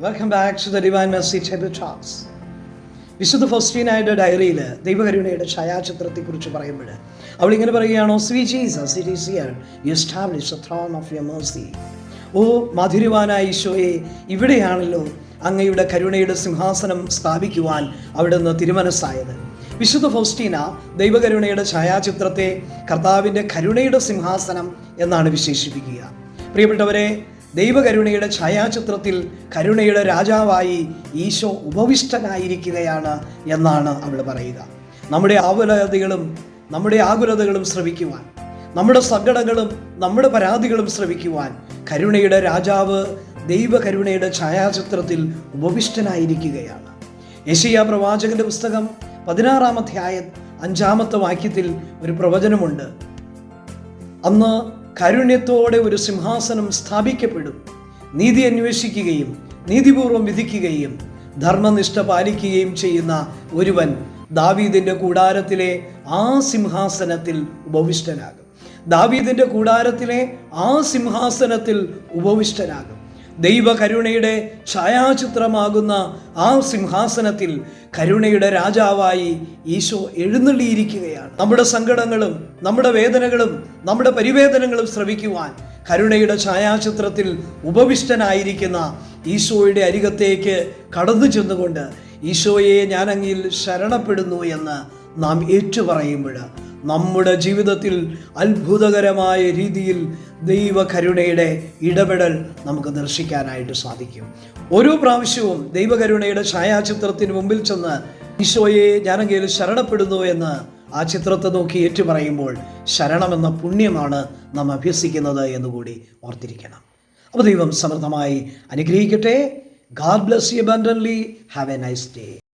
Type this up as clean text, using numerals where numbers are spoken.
Welcome back to the divine mercy table talks. വിശുദ്ധ ഫൗസ്റ്റീനയുടെ ഡയറിയിൽ ദൈവകരുണയുടെ ഛായാചിത്രത്തെക്കുറിച്ച് പറയുമ്പോൾ അവൾ ഇങ്ങനെ പറയുകയാണോ, sweet Jesus, it is here you establish the throne of your mercy. ഓ മാധുര്യവാനായ ഈശോയെ, ഇവിടെയാണല്ലോ അങ്ങയുടെ കരുണയുടെ സിംഹാസനം സ്ഥാപിക്കുവാൻ അവിടുന്ന് തിരുമനസ്സായത്. വിശുദ്ധ ഫൗസ്റ്റീന ദൈവകരുണയുടെ ഛായാചിത്രത്തെ കർത്താവിൻ്റെ കരുണയുടെ സിംഹാസനം എന്നാണ് വിശേഷിപ്പിക്കുക. പ്രിയപ്പെട്ടവരെ, ദൈവകരുണയുടെ ഛായാചിത്രത്തിൽ കരുണയുടെ രാജാവായി ഈശോ ഉപവിഷ്ടനായിരിക്കുകയാണ് എന്നാണ് അവൾ പറയുക. നമ്മുടെ ആകുലതകളും ശ്രവിക്കുവാൻ, നമ്മുടെ സങ്കടങ്ങളും നമ്മുടെ പരാതികളും ശ്രവിക്കുവാൻ കരുണയുടെ രാജാവ് ദൈവകരുണയുടെ ഛായാചിത്രത്തിൽ ഉപവിഷ്ടനായിരിക്കുകയാണ്. യെശയ്യാ പ്രവാചകന്റെ പുസ്തകം 16-ാം അധ്യായം 5-ാമത്തെ വാക്യത്തിൽ ഒരു പ്രവചനമുണ്ട്. അന്ന് കാരുണ്യത്തോടെ ഒരു സിംഹാസനം സ്ഥാപിക്കപ്പെടും. നീതി അന്വേഷിക്കുകയും നീതിപൂർവം വിധിക്കുകയും ധർമ്മനിഷ്ഠ പാലിക്കുകയും ചെയ്യുന്ന ഒരുവൻ ദാവീദിന്റെ കൂടാരത്തിലെ ആ സിംഹാസനത്തിൽ ഉപവിഷ്ടനാകും. ദാവീദിന്റെ കൂടാരത്തിലെ ആ സിംഹാസനത്തിൽ ഉപവിഷ്ടനാകും. ദൈവകരുണയുടെ ഛായാചിത്രമാകുന്ന ആ സിംഹാസനത്തിൽ കരുണയുടെ രാജാവായി ഈശോ എഴുന്നള്ളിയിരിക്കുകയാണ്. നമ്മുടെ സങ്കടങ്ങളും നമ്മുടെ വേദനകളും നമ്മുടെ പരിവേദനങ്ങളും ശ്രവിക്കുവാൻ കരുണയുടെ ഛായാചിത്രത്തിൽ ഉപവിഷ്ടനായിരിക്കുന്ന ഈശോയുടെ അരികത്തേക്ക് കടന്നു ചെന്നുകൊണ്ട് ഈശോയെ ഞാൻ അങ്ങിൽ ശരണപ്പെടുന്നു എന്ന് നാം ഏറ്റുപറയുമ്പോൾ നമ്മുടെ ജീവിതത്തിൽ അത്ഭുതകരമായ രീതിയിൽ ദൈവകരുണയുടെ ഇടപെടൽ നമുക്ക് ദർശിക്കാനായിട്ട് സാധിക്കും. ഓരോ പ്രാവശ്യവും ദൈവകരുണയുടെ ഛായാചിത്രത്തിന് മുമ്പിൽ ചെന്ന് ഈശോയെ ഞാനെങ്കിൽ ശരണപ്പെടുന്നു എന്ന് ആ ചിത്രത്തെ നോക്കി ഏറ്റുപറയുമ്പോൾ ശരണമെന്ന പുണ്യമാണ് നാം അഭ്യസിക്കുന്നത് എന്നുകൂടി ഓർത്തിരിക്കണം. അപ്പോൾ ദൈവം സമൃദ്ധമായി അനുഗ്രഹിക്കട്ടെ. God bless you abundantly. Have a nice day.